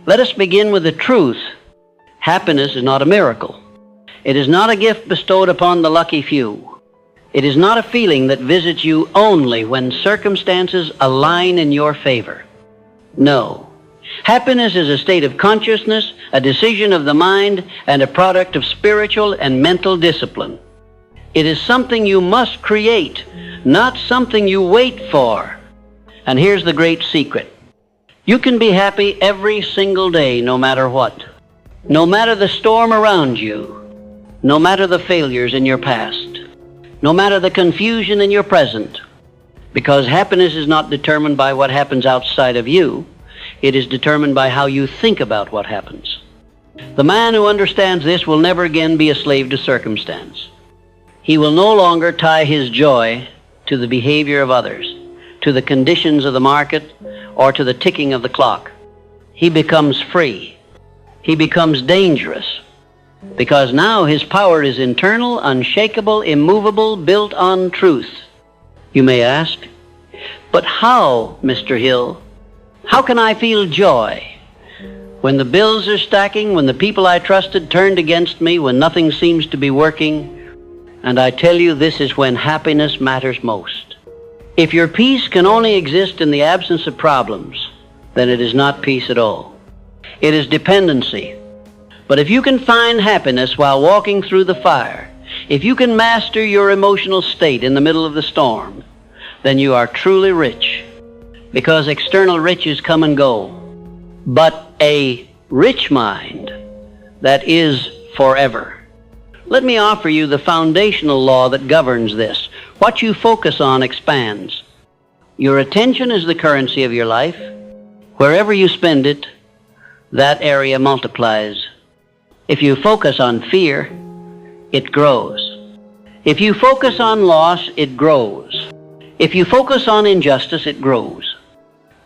Let us begin with the truth. Happiness is not a miracle. It is not a gift bestowed upon the lucky few. It is not a feeling that visits you only when circumstances align in your favor. No. Happiness is a state of consciousness, a decision of the mind, and a product of spiritual and mental discipline. It is something you must create, not something you wait for. And here's the great secret. You can be happy every single day, no matter what. No matter the storm around you. No matter the failures in your past. No matter the confusion in your present. Because happiness is not determined by what happens outside of you. It is determined by how you think about what happens. The man who understands this will never again be a slave to circumstance. He will no longer tie his joy to the behavior of others, to the conditions of the market, or to the ticking of the clock. He becomes free. He becomes dangerous, because now his power is internal, unshakable, immovable, built on truth. You may ask, but how, Mr. Hill? How can I feel joy when the bills are stacking, when the people I trusted turned against me, when nothing seems to be working? And I tell you, this is when happiness matters most. If your peace can only exist in the absence of problems, then it is not peace at all. It is dependency. But if you can find happiness while walking through the fire, if you can master your emotional state in the middle of the storm, then you are truly rich. Because external riches come and go. But a rich mind that is forever. Let me offer you the foundational law that governs this. What you focus on expands. Your attention is the currency of your life. Wherever you spend it, that area multiplies. If you focus on fear, it grows. If you focus on loss, it grows. If you focus on injustice, it grows.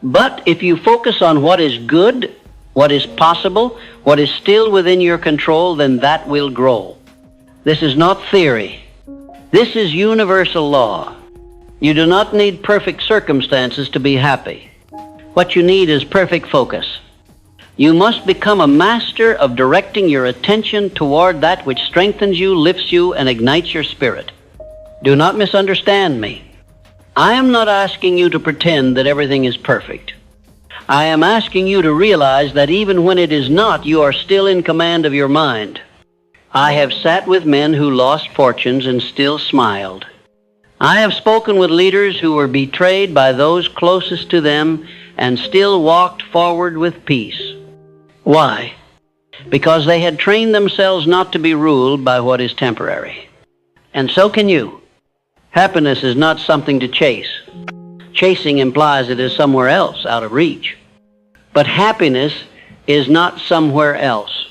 But if you focus on what is good, what is possible, what is still within your control, then that will grow. This is not theory. This is universal law. You do not need perfect circumstances to be happy. What you need is perfect focus. You must become a master of directing your attention toward that which strengthens you, lifts you, and ignites your spirit. Do not misunderstand me. I am not asking you to pretend that everything is perfect. I am asking you to realize that even when it is not, you are still in command of your mind. I have sat with men who lost fortunes and still smiled. I have spoken with leaders who were betrayed by those closest to them and still walked forward with peace. Why? Because they had trained themselves not to be ruled by what is temporary. And so can you. Happiness is not something to chase. Chasing implies it is somewhere else, out of reach. But happiness is not somewhere else.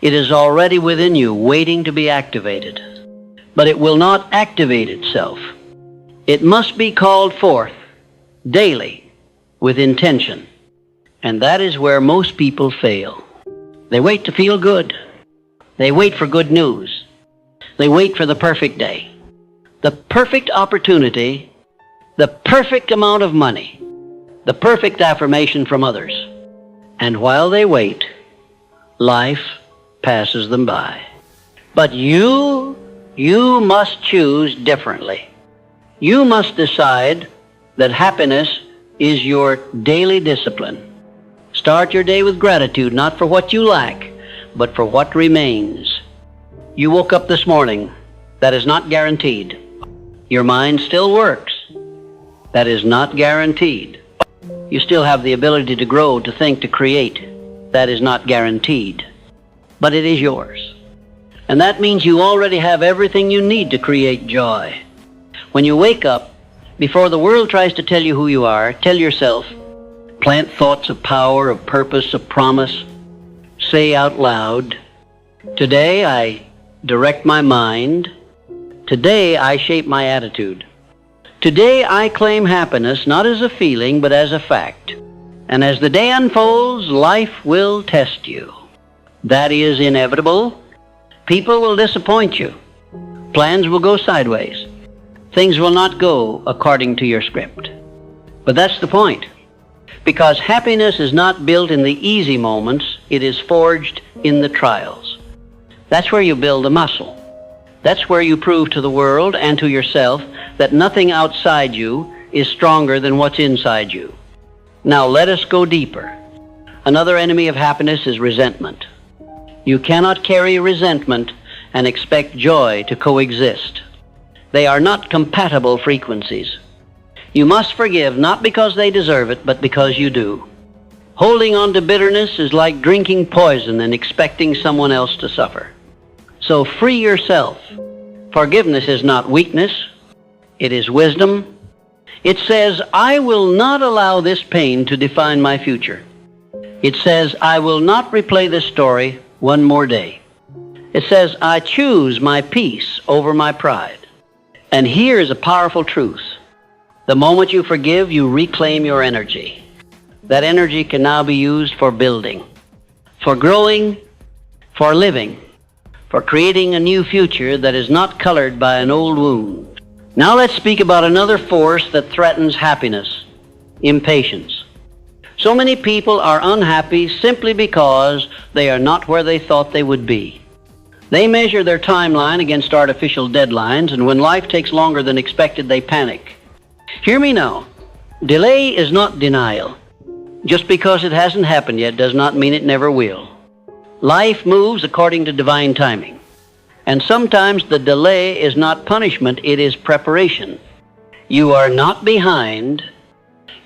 It is already within you, waiting to be activated. But it will not activate itself. It must be called forth daily with intention. And that is where most people fail. They wait to feel good. They wait for good news. They wait for the perfect day. The perfect opportunity, the perfect amount of money, the perfect affirmation from others. And while they wait, life passes them by. But you must choose differently. You must decide that happiness is your daily discipline. Start your day with gratitude, not for what you lack, but for what remains. You woke up this morning. That is not guaranteed. Your mind still works. That is not guaranteed. You still have the ability to grow, to think, to create. That is not guaranteed. But it is yours. And that means you already have everything you need to create joy. When you wake up, before the world tries to tell you who you are, tell yourself, plant thoughts of power, of purpose, of promise. Say out loud, today I direct my mind. Today I shape my attitude. Today I claim happiness not as a feeling but as a fact. And as the day unfolds, life will test you. That is inevitable. People will disappoint you. Plans will go sideways. Things will not go according to your script. But that's the point. Because happiness is not built in the easy moments, it is forged in the trials. That's where you build the muscle. That's where you prove to the world and to yourself that nothing outside you is stronger than what's inside you. Now let us go deeper. Another enemy of happiness is resentment. You cannot carry resentment and expect joy to coexist. They are not compatible frequencies. You must forgive not because they deserve it, but because you do. Holding on to bitterness is like drinking poison and expecting someone else to suffer. So free yourself. Forgiveness is not weakness. It is wisdom. It says, I will not allow this pain to define my future. It says, I will not replay this story one more day. It says, I choose my peace over my pride. And here is a powerful truth. The moment you forgive, you reclaim your energy. That energy can now be used for building, for growing, for living, for creating a new future that is not colored by an old wound. Now let's speak about another force that threatens happiness, impatience. So many people are unhappy simply because they are not where they thought they would be. They measure their timeline against artificial deadlines, and when life takes longer than expected, they panic. Hear me now. Delay is not denial. Just because it hasn't happened yet does not mean it never will. Life moves according to divine timing. And sometimes the delay is not punishment, it is preparation. You are not behind.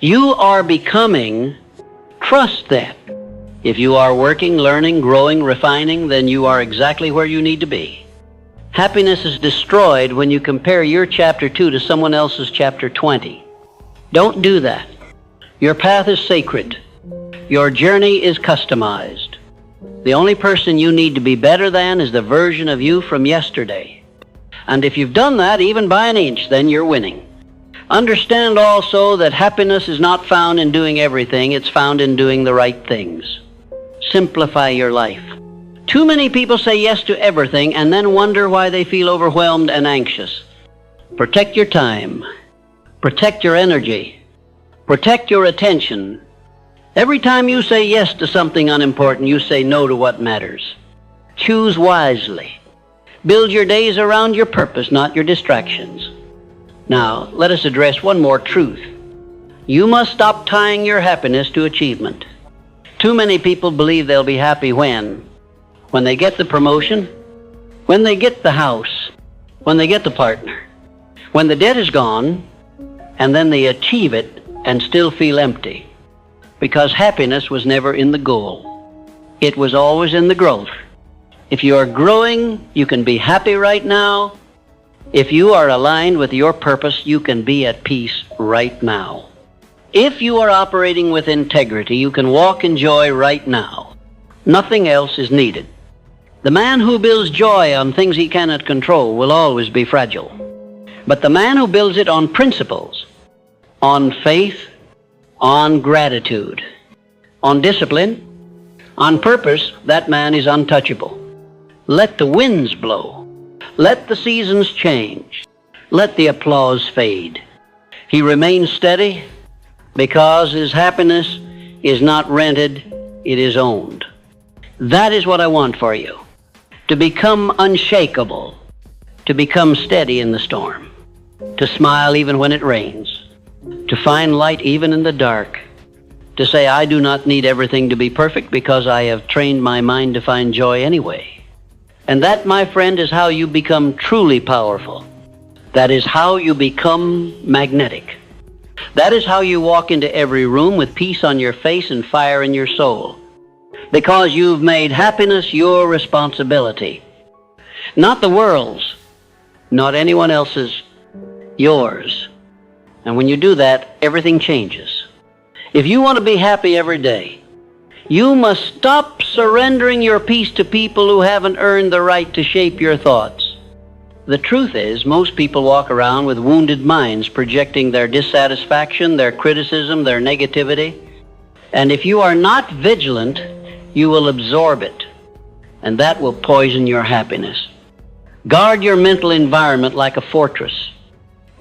You are becoming. Trust that. If you are working, learning, growing, refining, then you are exactly where you need to be. Happiness is destroyed when you compare your chapter 2 to someone else's chapter 20. Don't do that. Your path is sacred. Your journey is customized. The only person you need to be better than is the version of you from yesterday. And if you've done that, even by an inch, then you're winning. Understand also that happiness is not found in doing everything, it's found in doing the right things. Simplify your life. Too many people say yes to everything and then wonder why they feel overwhelmed and anxious. Protect your time. Protect your energy. Protect your attention. Every time you say yes to something unimportant, you say no to what matters. Choose wisely. Build your days around your purpose, not your distractions. Now, let us address one more truth. You must stop tying your happiness to achievement. Too many people believe they'll be happy when they get the promotion, when they get the house, when they get the partner, when the debt is gone, and then they achieve it and still feel empty. Because happiness was never in the goal. It was always in the growth. If you are growing, you can be happy right now. If you are aligned with your purpose, you can be at peace right now. If you are operating with integrity, you can walk in joy right now. Nothing else is needed. The man who builds joy on things he cannot control will always be fragile. But the man who builds it on principles, on faith, on gratitude, on discipline, on purpose, that man is untouchable. Let the winds blow. Let the seasons change. Let the applause fade. He remains steady because his happiness is not rented, it is owned. That is what I want for you. To become unshakable, to become steady in the storm, to smile even when it rains, to find light even in the dark, to say, I do not need everything to be perfect because I have trained my mind to find joy anyway. And that, my friend, is how you become truly powerful. That is how you become magnetic. That is how you walk into every room with peace on your face and fire in your soul. Because you've made happiness your responsibility. Not the world's, not anyone else's, yours. And when you do that, everything changes. If you want to be happy every day, you must stop surrendering your peace to people who haven't earned the right to shape your thoughts. The truth is, most people walk around with wounded minds, projecting their dissatisfaction, their criticism, their negativity. And if you are not vigilant, you will absorb it, and that will poison your happiness. Guard your mental environment like a fortress.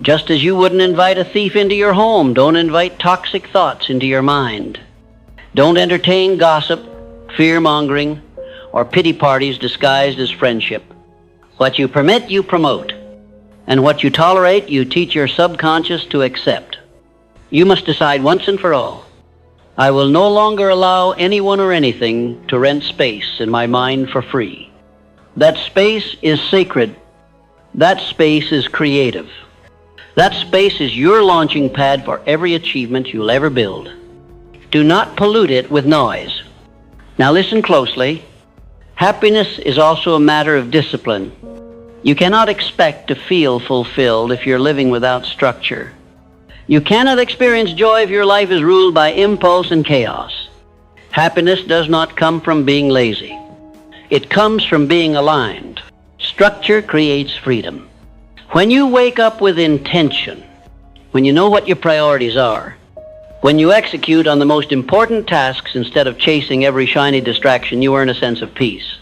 Just as you wouldn't invite a thief into your home, don't invite toxic thoughts into your mind. Don't entertain gossip, fear-mongering, or pity parties disguised as friendship. What you permit, you promote. And what you tolerate, you teach your subconscious to accept. You must decide once and for all, I will no longer allow anyone or anything to rent space in my mind for free. That space is sacred. That space is creative. That space is your launching pad for every achievement you'll ever build. Do not pollute it with noise. Now listen closely. Happiness is also a matter of discipline. You cannot expect to feel fulfilled if you're living without structure. You cannot experience joy if your life is ruled by impulse and chaos. Happiness does not come from being lazy. It comes from being aligned. Structure creates freedom. When you wake up with intention, when you know what your priorities are, when you execute on the most important tasks instead of chasing every shiny distraction, you earn a sense of peace.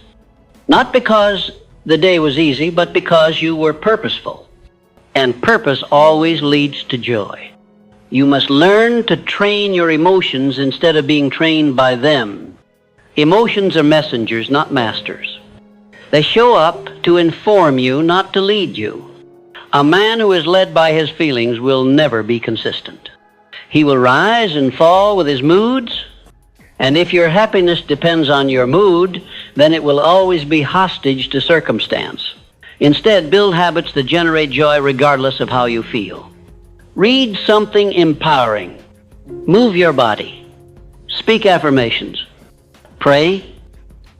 Not because the day was easy, but because you were purposeful. And purpose always leads to joy. You must learn to train your emotions instead of being trained by them. Emotions are messengers, not masters. They show up to inform you, not to lead you. A man who is led by his feelings will never be consistent. He will rise and fall with his moods, and if your happiness depends on your mood, then it will always be hostage to circumstance. Instead, build habits that generate joy regardless of how you feel. Read something empowering. Move your body. Speak affirmations. Pray.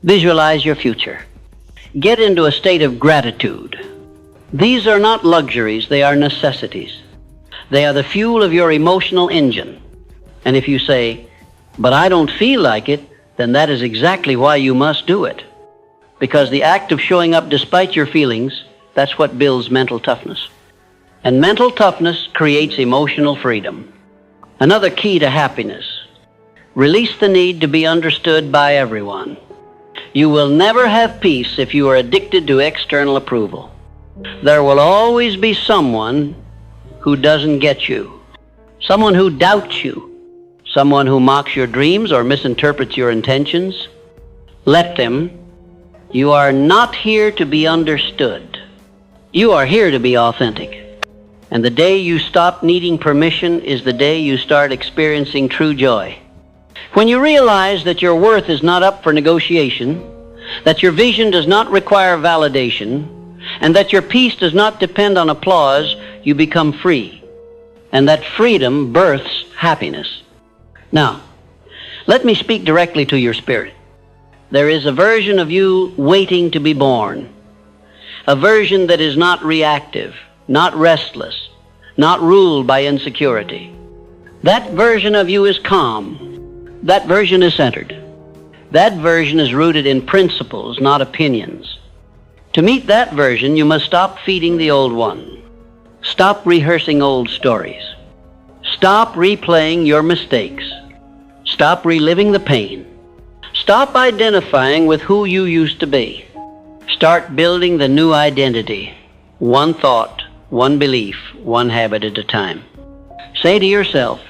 Visualize your future. Get into a state of gratitude. These are not luxuries, they are necessities. They are the fuel of your emotional engine. And if you say, but I don't feel like it, then that is exactly why you must do it. Because the act of showing up despite your feelings, that's what builds mental toughness. And mental toughness creates emotional freedom. Another key to happiness: release the need to be understood by everyone. You will never have peace if you are addicted to external approval. There will always be someone who doesn't get you, someone who doubts you, someone who mocks your dreams or misinterprets your intentions. Let them. You are not here to be understood. You are here to be authentic. And the day you stop needing permission is the day you start experiencing true joy. When you realize that your worth is not up for negotiation, that your vision does not require validation, and that your peace does not depend on applause, you become free. And that freedom births happiness. Now, let me speak directly to your spirit. There is a version of you waiting to be born. A version that is not reactive, not restless, not ruled by insecurity. That version of you is calm. That version is centered. That version is rooted in principles, not opinions. To meet that version, you must stop feeding the old one. Stop rehearsing old stories. Stop replaying your mistakes. Stop reliving the pain. Stop identifying with who you used to be. Start building the new identity. One thought, one belief, one habit at a time. Say to yourself,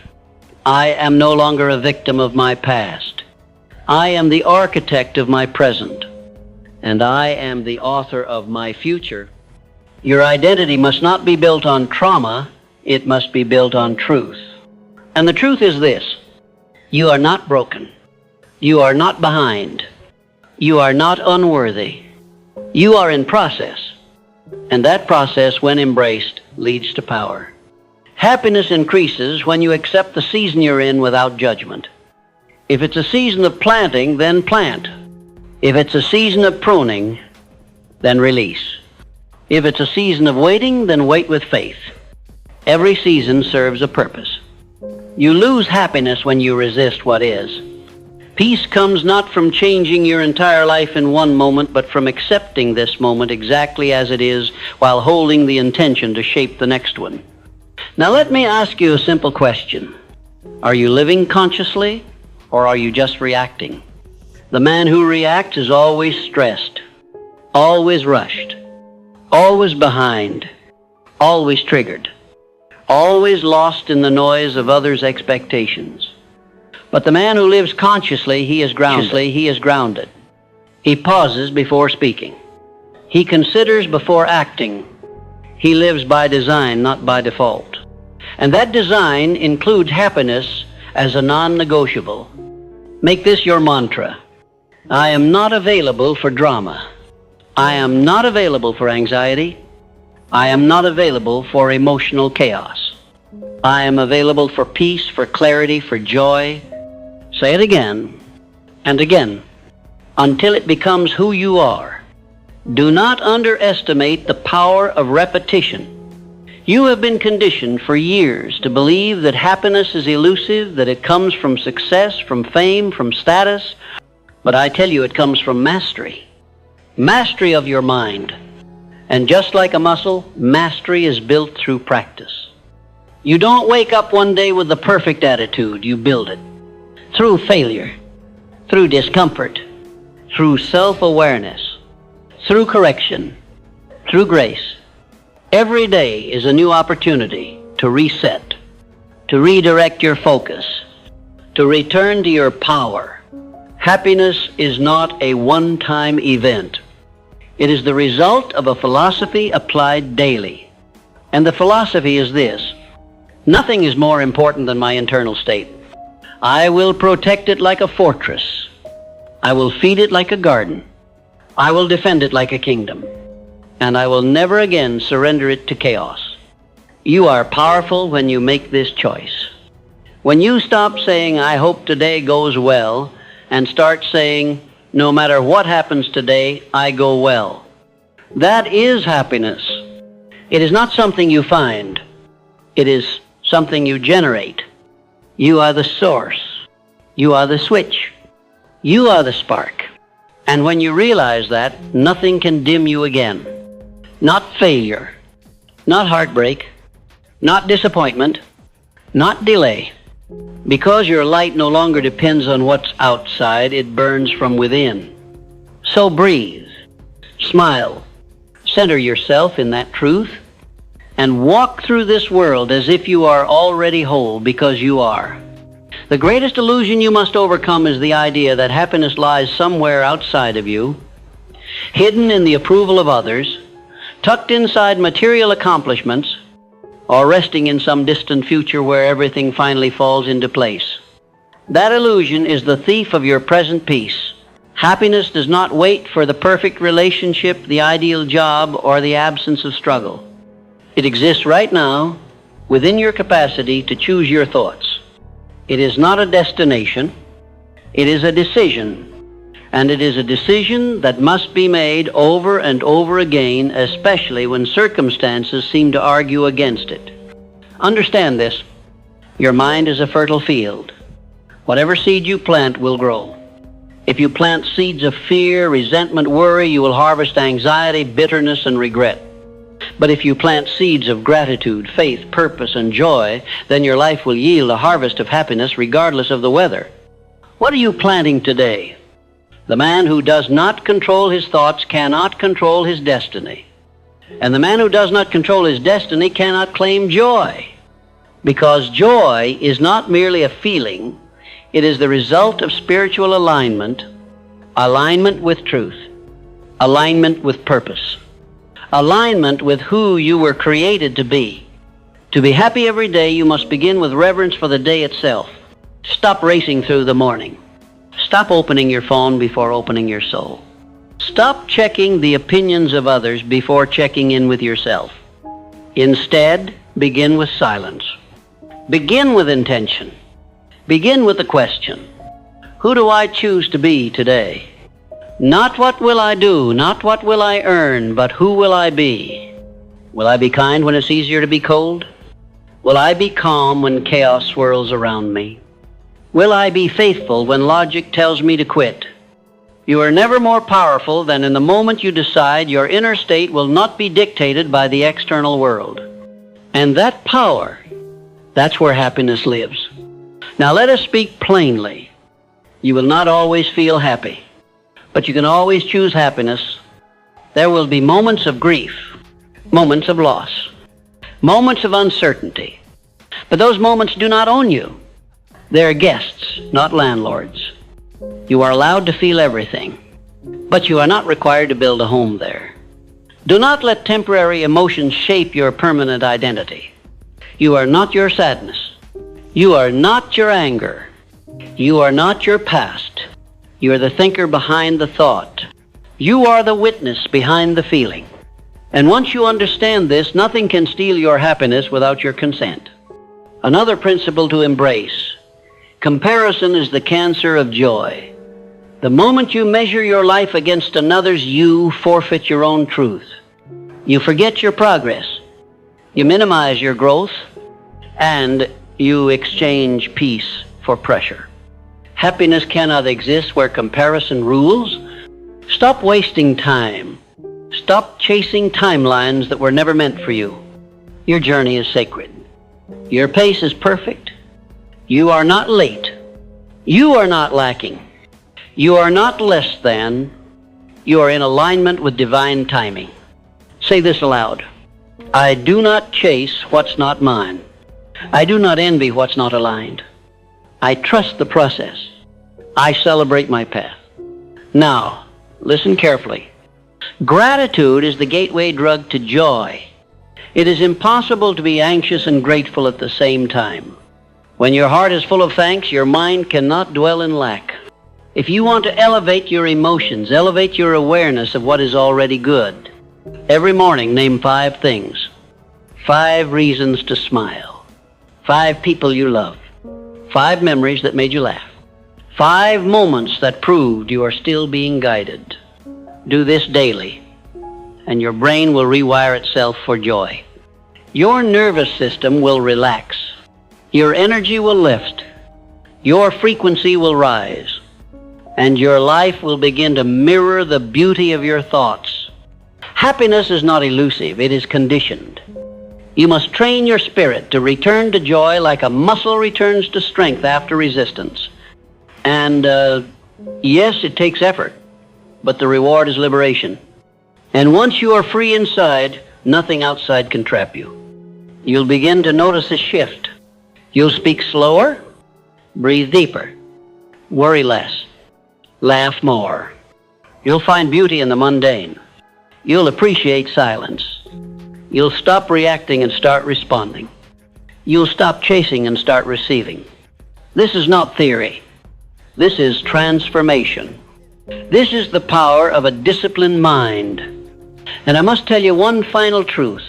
I am no longer a victim of my past. I am the architect of my present. And I am the author of my future. Your identity must not be built on trauma, it must be built on truth. And the truth is this: you are not broken. You are not behind. You are not unworthy. You are in process. And that process, when embraced, leads to power. Happiness increases when you accept the season you're in without judgment. If it's a season of planting, then plant. If it's a season of pruning, then release. If it's a season of waiting, then wait with faith. Every season serves a purpose. You lose happiness when you resist what is. Peace comes not from changing your entire life in one moment, but from accepting this moment exactly as it is while holding the intention to shape the next one. Now let me ask you a simple question. Are you living consciously, or are you just reacting? The man who reacts is always stressed, always rushed, always behind, always triggered. always lost in the noise of others' expectations. But the man who lives consciously, he is grounded. He pauses before speaking. He considers before acting. He lives by design, not by default. And that design includes happiness as a non-negotiable. Make this your mantra. I am not available for drama. I am not available for anxiety. I am not available for emotional chaos. I am available for peace, for clarity, for joy. Say it again and again until it becomes who you are. Do not underestimate the power of repetition. You have been conditioned for years to believe that happiness is elusive, that it comes from success, from fame, from status. But I tell you, it comes from mastery. Mastery of your mind. And just like a muscle, mastery is built through practice. You don't wake up one day with the perfect attitude. You build it. Through failure, through discomfort, through self-awareness, through correction, through grace. Every day is a new opportunity to reset, to redirect your focus, to return to your power. Happiness is not a one-time event. It is the result of a philosophy applied daily. And the philosophy is this: nothing is more important than my internal state. I will protect it like a fortress. I will feed it like a garden. I will defend it like a kingdom. And I will never again surrender it to chaos. You are powerful when you make this choice. When you stop saying, I hope today goes well, and start saying, no matter what happens today, I go well. That is happiness. It is not something you find. It is something you generate. You are the source. You are the switch. You are the spark. And when you realize that, nothing can dim you again. Not failure, not heartbreak, not disappointment, not delay. Because your light no longer depends on what's outside, it burns from within. So breathe, smile, center yourself in that truth, and walk through this world as if you are already whole, because you are. The greatest illusion you must overcome is the idea that happiness lies somewhere outside of you, hidden in the approval of others, tucked inside material accomplishments, or resting in some distant future where everything finally falls into place. That illusion is the thief of your present peace. Happiness does not wait for the perfect relationship, the ideal job, or the absence of struggle. It exists right now within your capacity to choose your thoughts. It is not a destination. It is a decision. And it is a decision that must be made over and over again, especially when circumstances seem to argue against it. Understand this. Your mind is a fertile field. Whatever seed you plant will grow. If you plant seeds of fear, resentment, worry, you will harvest anxiety, bitterness, and regret. But if you plant seeds of gratitude, faith, purpose, and joy, then your life will yield a harvest of happiness regardless of the weather. What are you planting today? The man who does not control his thoughts cannot control his destiny. And the man who does not control his destiny cannot claim joy. Because joy is not merely a feeling, it is the result of spiritual alignment, alignment with truth, alignment with purpose, alignment with who you were created to be. To be happy every day, you must begin with reverence for the day itself. Stop racing through the morning. Stop opening your phone before opening your soul. Stop checking the opinions of others before checking in with yourself. Instead, begin with silence. Begin with intention. Begin with the question, who do I choose to be today? Not what will I do, not what will I earn, but who will I be? Will I be kind when it's easier to be cold? Will I be calm when chaos swirls around me? Will I be faithful when logic tells me to quit? You are never more powerful than in the moment you decide your inner state will not be dictated by the external world. And that power, that's where happiness lives. Now let us speak plainly. You will not always feel happy, but you can always choose happiness. There will be moments of grief, moments of loss, moments of uncertainty, But those moments do not own you. They're guests, not landlords. You are allowed to feel everything, but you are not required to build a home there. Do not let temporary emotions shape your permanent identity. You are not your sadness. You are not your anger. You are not your past. You are the thinker behind the thought. You are the witness behind the feeling. And once you understand this, nothing can steal your happiness without your consent. Another principle to embrace: comparison is the cancer of joy. The moment you measure your life against another's, you forfeit your own truth. You forget your progress. You minimize your growth, and you exchange peace for pressure. Happiness cannot exist where comparison rules. Stop wasting time. Stop chasing timelines that were never meant for you. Your journey is sacred. Your pace is perfect. You are not late. You are not lacking. You are not less than. You are in alignment with divine timing. Say this aloud: I do not chase what's not mine. I do not envy what's not aligned. I trust the process. I celebrate my path. Now, listen carefully. Gratitude is the gateway drug to joy. It is impossible to be anxious and grateful at the same time. When your heart is full of thanks, your mind cannot dwell in lack. If you want to elevate your emotions, elevate your awareness of what is already good, every morning name 5 things. 5 reasons to smile. 5 people you love. 5 memories that made you laugh. 5 moments that proved you are still being guided. Do this daily, and your brain will rewire itself for joy. Your nervous system will relax. Your energy will lift. Your frequency will rise. And your life will begin to mirror the beauty of your thoughts. Happiness is not elusive, it is conditioned. You must train your spirit to return to joy like a muscle returns to strength after resistance. And yes, it takes effort, but the reward is liberation. And once you are free inside, nothing outside can trap you. You'll begin to notice a shift. You'll speak slower, breathe deeper, worry less, laugh more. You'll find beauty in the mundane. You'll appreciate silence. You'll stop reacting and start responding. You'll stop chasing and start receiving. This is not theory. This is transformation. This is the power of a disciplined mind. And I must tell you one final truth.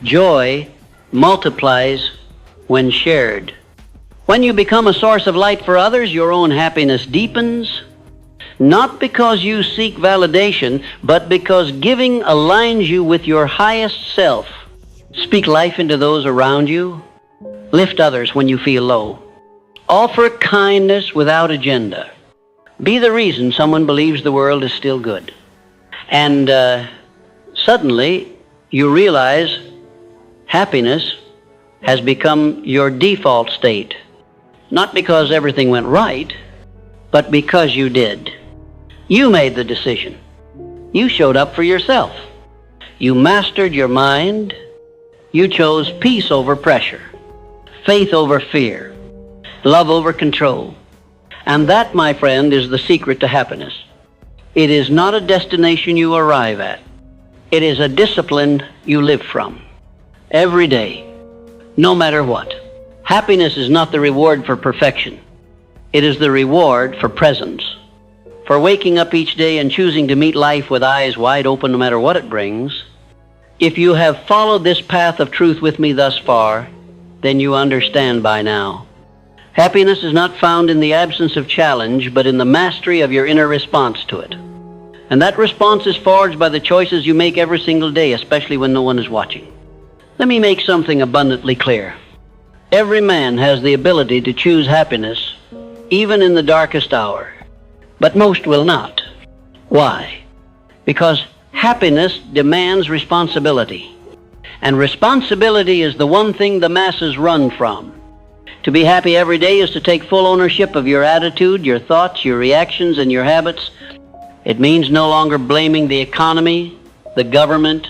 Joy multiplies when shared. When you become a source of light for others, your own happiness deepens, not because you seek validation, but because giving aligns you with your highest self. Speak life into those around you. Lift others when you feel low. Offer kindness without agenda. Be the reason someone believes the world is still good. And suddenly you realize happiness has become your default state. Not because everything went right, but because you did. You made the decision. You showed up for yourself. You mastered your mind. You chose peace over pressure, faith over fear, love over control. And that, my friend, is the secret to happiness. It is not a destination you arrive at. It is a discipline you live from. Every day, no matter what. Happiness is not the reward for perfection. It is the reward for presence. For waking up each day and choosing to meet life with eyes wide open no matter what it brings. If you have followed this path of truth with me thus far, then you understand by now. Happiness is not found in the absence of challenge, but in the mastery of your inner response to it. And that response is forged by the choices you make every single day, especially when no one is watching. Let me make something abundantly clear. Every man has the ability to choose happiness, even in the darkest hour. But most will not. Why? Because happiness demands responsibility. And responsibility is the one thing the masses run from. To be happy every day is to take full ownership of your attitude, your thoughts, your reactions, and your habits. It means no longer blaming the economy, the government,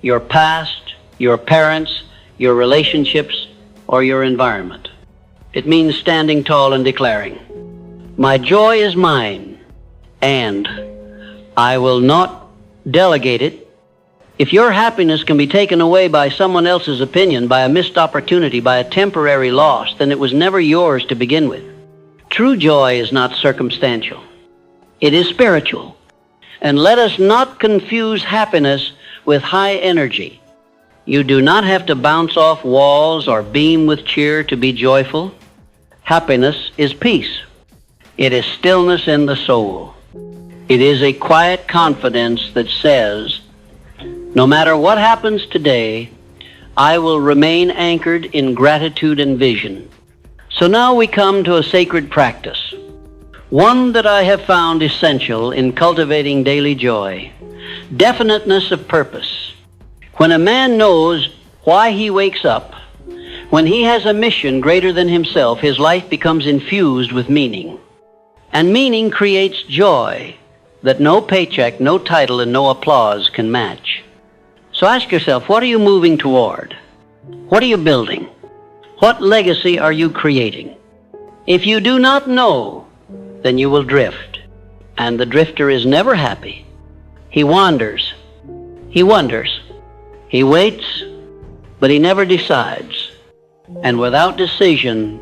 your past, your parents, your relationships, or your environment. It means standing tall and declaring, "My joy is mine, and I will not delegate it." If your happiness can be taken away by someone else's opinion, by a missed opportunity, by a temporary loss, then it was never yours to begin with. True joy is not circumstantial. It is spiritual. And let us not confuse happiness with high energy. You do not have to bounce off walls or beam with cheer to be joyful. Happiness is peace. It is stillness in the soul. It is a quiet confidence that says, no matter what happens today, I will remain anchored in gratitude and vision. So now we come to a sacred practice, one that I have found essential in cultivating daily joy: definiteness of purpose. When a man knows why he wakes up, when he has a mission greater than himself, his life becomes infused with meaning. And meaning creates joy that no paycheck, no title, and no applause can match. So ask yourself, what are you moving toward? What are you building? What legacy are you creating? If you do not know, then you will drift. And the drifter is never happy. He wanders. He wonders. He waits, but he never decides. And without decision,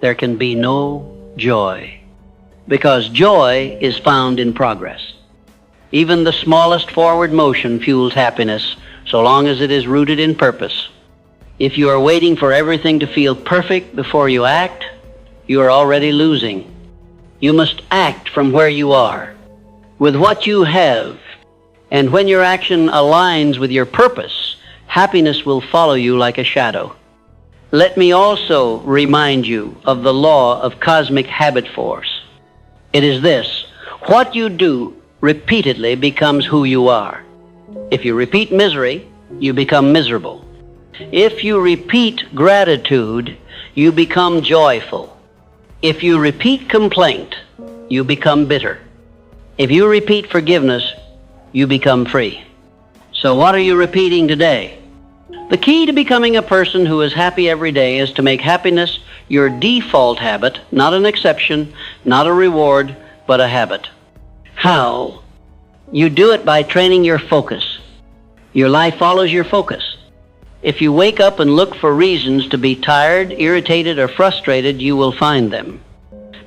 there can be no joy. Because joy is found in progress. Even the smallest forward motion fuels happiness, so long as it is rooted in purpose. If you are waiting for everything to feel perfect before you act, you are already losing. You must act from where you are, with what you have. And when your action aligns with your purpose, happiness will follow you like a shadow. Let me also remind you of the law of cosmic habit force. It is this: what you do repeatedly becomes who you are. If you repeat misery, you become miserable. If you repeat gratitude, you become joyful. If you repeat complaint, you become bitter. If you repeat forgiveness, you become free. So what are you repeating today? The key to becoming a person who is happy every day is to make happiness your default habit, not an exception, not a reward, but a habit. How? You do it by training your focus. Your life follows your focus. If you wake up and look for reasons to be tired, irritated, or frustrated, you will find them.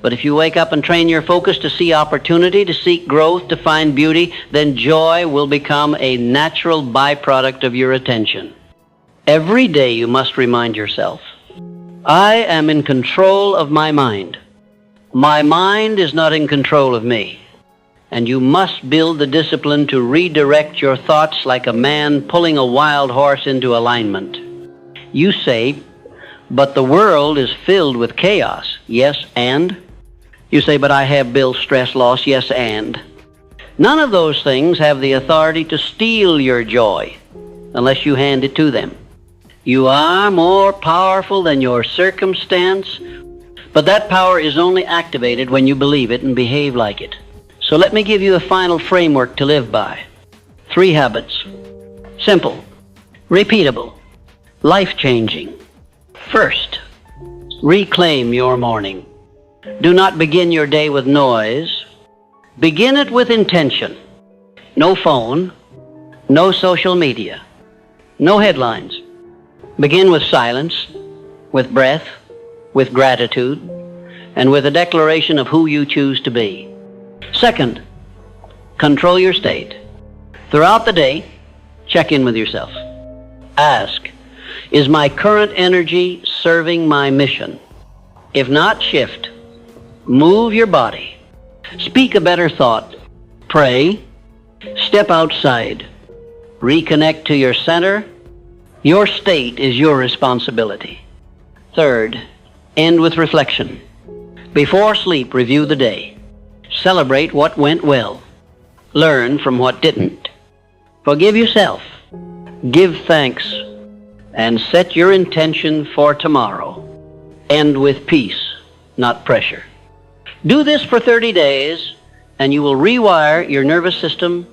But if you wake up and train your focus to see opportunity, to seek growth, to find beauty, then joy will become a natural byproduct of your attention. Every day you must remind yourself, I am in control of my mind. My mind is not in control of me. And you must build the discipline to redirect your thoughts like a man pulling a wild horse into alignment. You say, but the world is filled with chaos. Yes, and? You say, but I have bills, stress, loss. Yes, and? None of those things have the authority to steal your joy unless you hand it to them. You are more powerful than your circumstance, but that power is only activated when you believe it and behave like it. So let me give you a final framework to live by. 3 habits. Simple, repeatable, life-changing. First, reclaim your morning. Do not begin your day with noise. Begin it with intention. No phone, no social media, no headlines. Begin with silence, with breath, with gratitude, and with a declaration of who you choose to be. Second, control your state. Throughout the day, check in with yourself. Ask, is my current energy serving my mission? If not, shift. Move your body. Speak a better thought. Pray. Step outside. Reconnect to your center. Your state is your responsibility. Third, end with reflection. Before sleep, review the day. Celebrate what went well. Learn from what didn't. Forgive yourself. Give thanks. And set your intention for tomorrow. End with peace, not pressure. Do this for 30 days, and you will rewire your nervous system.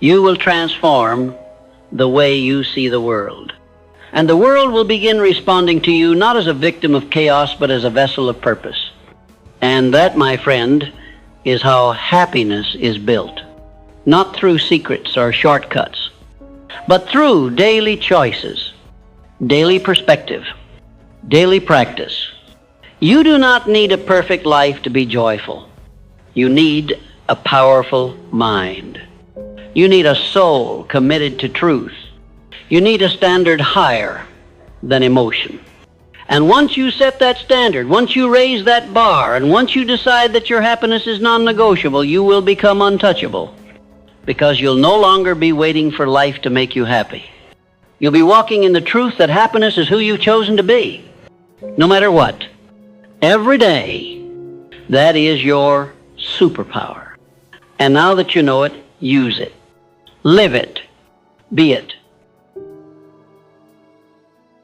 You will transform the way you see the world. And the world will begin responding to you not as a victim of chaos, but as a vessel of purpose. And that, my friend, is how happiness is built. Not through secrets or shortcuts, but through daily choices, daily perspective, daily practice. You do not need a perfect life to be joyful. You need a powerful mind. You need a soul committed to truth. You need a standard higher than emotion. And once you set that standard, once you raise that bar, and once you decide that your happiness is non-negotiable, you will become untouchable, because you'll no longer be waiting for life to make you happy. You'll be walking in the truth that happiness is who you've chosen to be, no matter what. Every day, that is your superpower. And now that you know it, use it. Live it. Be it.